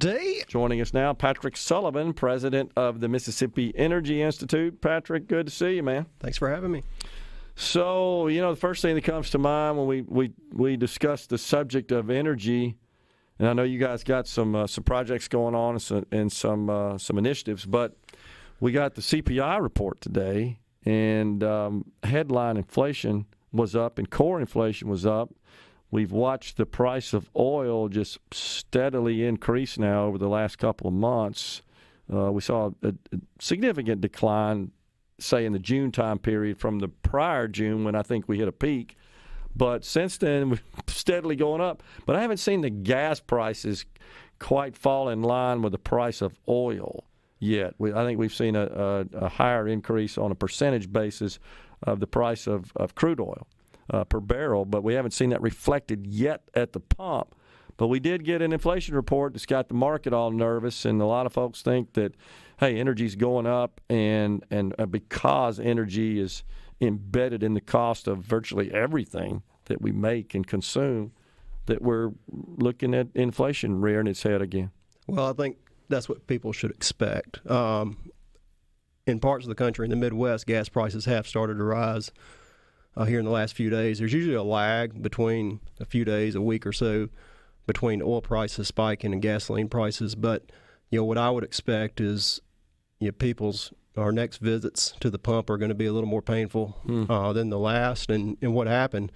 day. Joining us now, Patrick Sullivan, president of the Mississippi Energy Institute. Patrick, good to see you, man. Thanks for having me. So, the first thing that comes to mind when we discuss the subject of energy, and I know you guys got some projects going on and some initiatives, but we got the CPI report today, and headline inflation was up and core inflation was up. We've watched the price of oil just steadily increase now over the last couple of months. We saw a significant decline, say, in the June time period from the prior June when I think we hit a peak. But since then, we're steadily going up. But I haven't seen the gas prices quite fall in line with the price of oil yet. I think we've seen a higher increase on a percentage basis of the price of crude oil per barrel, but we haven't seen that reflected yet at the pump. But we did get an inflation report that's got the market all nervous, and a lot of folks think that, hey, energy's going up, and because energy is embedded in the cost of virtually everything that we make and consume, that we're looking at inflation rearing its head again. Well, I think that's what people should expect. In parts of the country, in the Midwest, gas prices have started to rise here in the last few days. There's usually a lag between a few days, a week or so, between oil prices spiking and gasoline prices. But, what I would expect is, our next visits to the pump are going to be a little more painful than the last. And what happened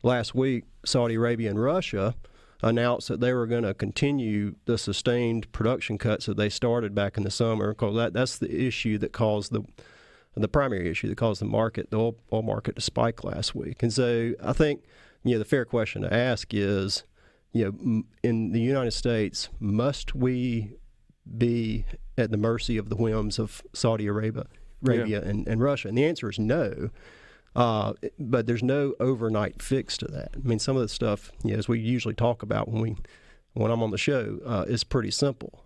last week, Saudi Arabia and Russia announced that they were going to continue the sustained production cuts that they started back in the summer, because that's the issue that caused the primary issue that caused the oil market to spike last week. And so I think, the fair question to ask is, in the United States, must we be at the mercy of the whims of Saudi Arabia and Russia? And the answer is no. But there's no overnight fix to that. I mean, some of the stuff, as we usually talk about when I'm on the show, is pretty simple.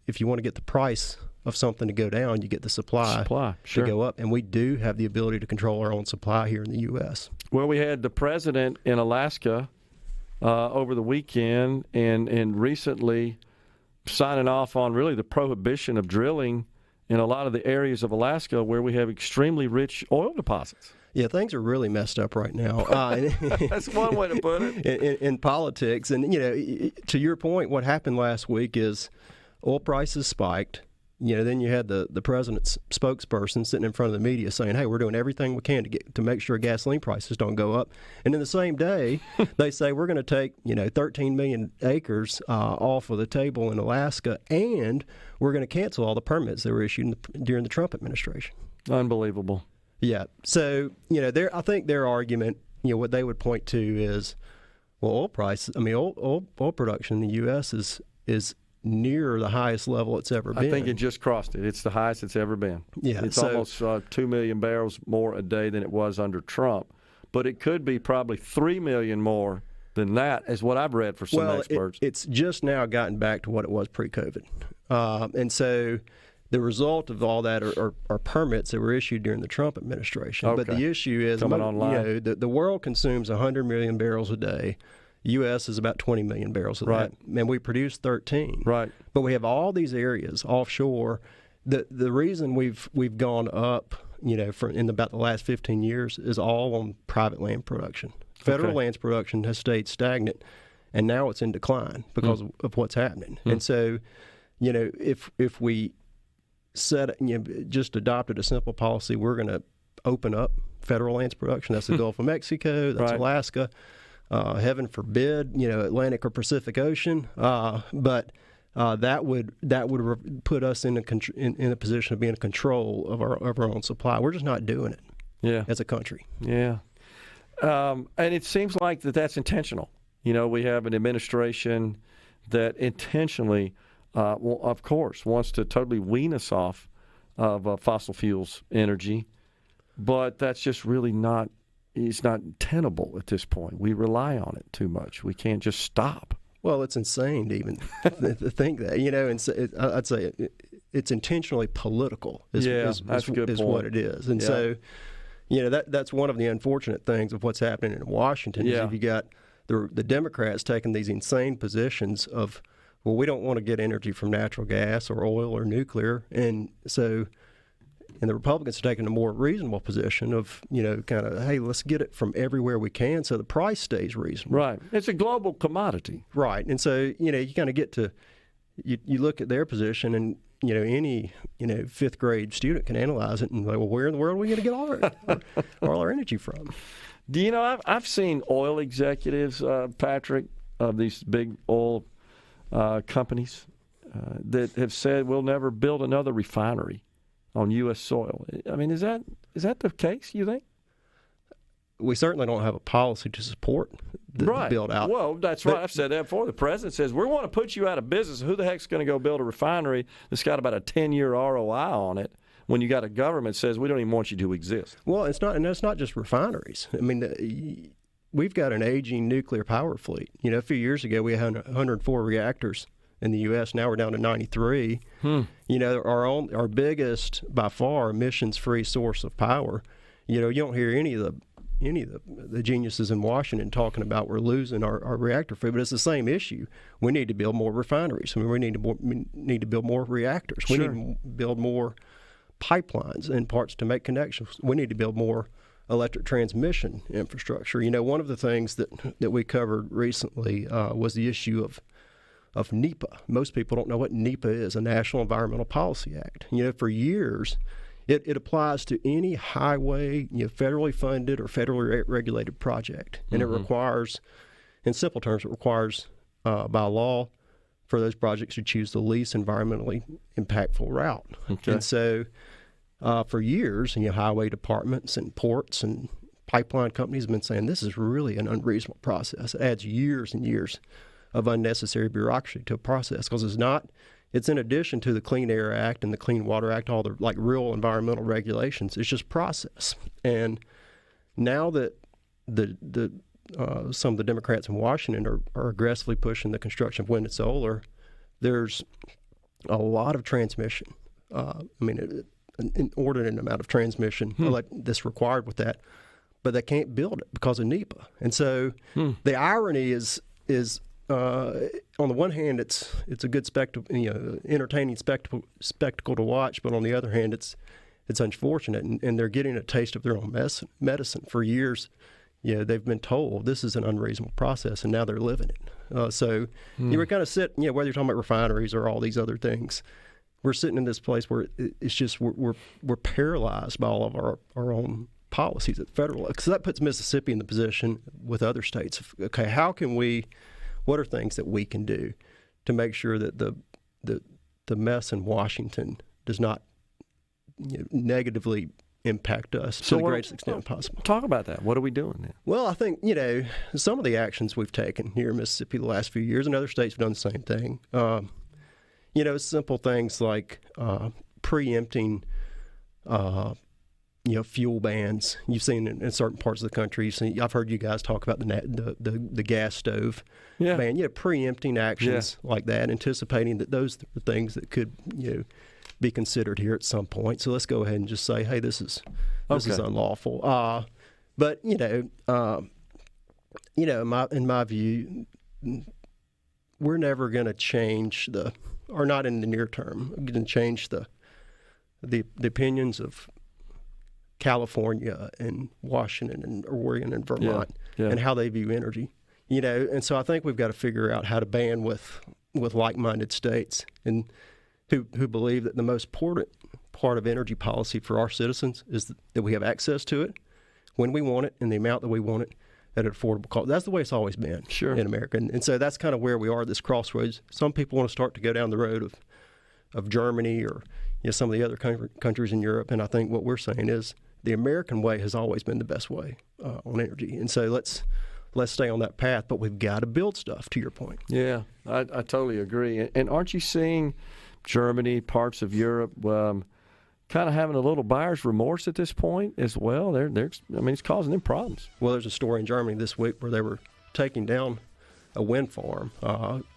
If you want to get the price of something to go down, you get the supply sure. to go up. And we do have the ability to control our own supply here in the U.S. Well, we had the president in Alaska over the weekend and recently signing off on really the prohibition of drilling in a lot of the areas of Alaska where we have extremely rich oil deposits. Yeah, things are really messed up right now. That's one way to put it. In politics. And, to your point, what happened last week is oil prices spiked. Then you had the president's spokesperson sitting in front of the media saying, hey, we're doing everything we can to make sure gasoline prices don't go up. And in the same day, they say we're going to take, 13 million acres off of the table in Alaska, and we're going to cancel all the permits that were issued during the Trump administration. Unbelievable. Yeah. So, I think their argument, what they would point to is, well, oil production in the U.S. is near the highest level it's ever been. I think it just crossed it. It's the highest it's ever been. Yeah, it's almost 2 million barrels more a day than it was under Trump. But it could be probably 3 million more than that, is what I've read for some experts. It's just now gotten back to what it was pre-COVID. And so the result of all that are permits that were issued during the Trump administration. Okay. But the issue is, the world consumes 100 million barrels a day. U.S. is about 20 million barrels of that, and we produce 13. Right. But we have all these areas offshore. The reason we've gone up, in about the last 15 years is all on private land production. Federal lands production has stayed stagnant, and now it's in decline because of what's happening. And so, if we just adopted a simple policy, we're going to open up federal lands production. That's the Gulf of Mexico. That's Alaska. Heaven forbid, Atlantic or Pacific Ocean. But that would put us in a position of being in control of our own supply. We're just not doing it as a country. Yeah. And it seems like that's intentional. We have an administration that intentionally, of course, wants to totally wean us off of fossil fuels energy. But that's just really not. It's not tenable at this point. We rely on it too much. We can't just stop. Well, it's insane to even to think that. And I'd say it's intentionally political. Is what it is. And so, that's one of the unfortunate things of what's happening in Washington. Is you got the Democrats taking these insane positions of Well, we don't want to get energy from natural gas or oil or nuclear. And so, and the Republicans are taking a more reasonable position of, kind of, hey, let's get it from everywhere we can so the price stays reasonable. Right. It's a global commodity. Right. And so, you kind of get to, you look at their position and, any, fifth grade student can analyze it and like, well, where in the world are we going to get all our energy from? Do you know, I've seen oil executives, Patrick, of these big oil companies that have said we'll never build another refinery on U.S. soil. I mean, is that the case, you think? We certainly don't have a policy to support the build out. Well, that's right. I've said that before. The president says, we want to put you out of business. Who the heck's going to go build a refinery that's got about a 10-year ROI on it when you got a government that says we don't even want you to exist? Well, it's not just refineries. I mean, we've got an aging nuclear power fleet. A few years ago we had 104 reactors in the U.S. Now we're down to 93. Our biggest, by far, emissions-free source of power. You don't hear any of the geniuses in Washington talking about we're losing our reactor fleet, but it's the same issue. We need to build more refineries. I mean, we need to build more reactors. Sure. We need to build more pipelines and parts to make connections. We need to build more electric transmission infrastructure. One of the things that we covered recently was the issue of NEPA. Most people don't know what NEPA is, a National Environmental Policy Act. For years, it applies to any highway, federally funded or federally regulated project. And it requires, in simple terms, by law for those projects to choose the least environmentally impactful route. Okay. And so for years, highway departments and ports and pipeline companies have been saying this is really an unreasonable process. It adds years and years of unnecessary bureaucracy to a process because it's in addition to the Clean Air Act and the Clean Water Act, all the real environmental regulations. It's just process. And now that some of the Democrats in Washington are aggressively pushing the construction of wind and solar, there's a lot of transmission. An inordinate amount of transmission that's required with that, but they can't build it because of NEPA. And so the irony is on the one hand, it's a good spectacle, entertaining spectacle to watch, but on the other hand, it's unfortunate, and they're getting a taste of their own medicine for years. They've been told this is an unreasonable process, and now they're living it. So you were kind of whether you're talking about refineries or all these other things, we're sitting in this place where it's just we're paralyzed by all of our own policies at federal level. So that puts Mississippi in the position with other states of, okay, what are things that we can do to make sure that the mess in Washington does not negatively impact us to the greatest extent possible? Talk about that. What are we doing now? Well, I think, some of the actions we've taken here in Mississippi the last few years, and other states have done the same thing. Simple things like preempting fuel bans. You've seen in certain parts of the country. I've heard you guys talk about the gas stove ban. Preempting actions like that, anticipating that those are things that could be considered here at some point. So let's go ahead and just say, hey, this is unlawful. But in my view, we're never going to change or not in the near term, going to change the opinions of California and Washington and Oregon and Vermont and how they view energy, and so I think we've got to figure out how to band with like-minded states and who believe that the most important part of energy policy for our citizens is that we have access to it when we want it and the amount that we want it at an affordable cost. That's the way it's always been in America, and so that's kind of where we are at this crossroads. Some people want to start to go down the road of Germany or some of the other countries in Europe, and I think what we're saying is the American way has always been the best way on energy, and so let's stay on that path. But we've got to build stuff. To your point, I totally agree. And aren't you seeing Germany, parts of Europe, kind of having a little buyer's remorse at this point as well? It's causing them problems. Well, there's a story in Germany this week where they were taking down a wind farm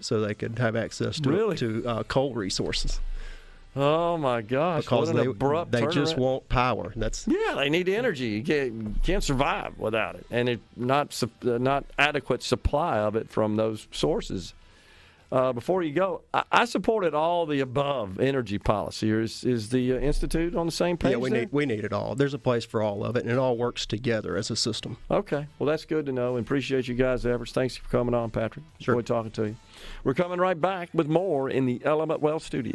so they could have access to coal resources. Oh my gosh! Because what an abrupt they turnaround. just want power. They need energy. You can't survive without it, and not adequate supply of it from those sources. before you go, I supported all the above energy policy. Is the Institute on the same page? Yeah, we need it all. There's a place for all of it, and it all works together as a system. Okay. Well, that's good to know, and appreciate you guys' efforts. Thanks for coming on, Patrick. Sure. Enjoyed talking to you. We're coming right back with more in the Element Wealth Studio.